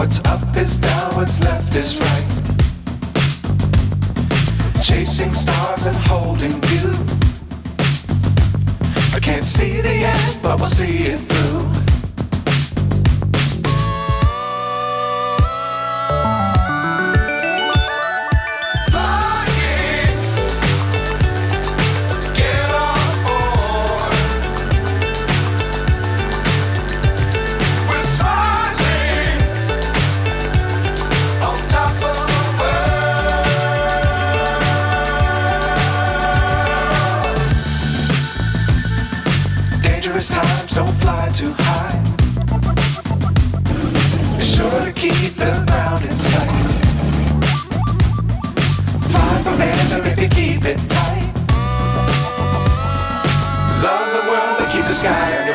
What's up is down, what's left is right. Chasing stars and holding you. I can't see the end, but we'll see it through. Times don't fly too high. Be sure to keep the ground in sight. Fly forever if you keep it tight. Love the world, but keep the sky on your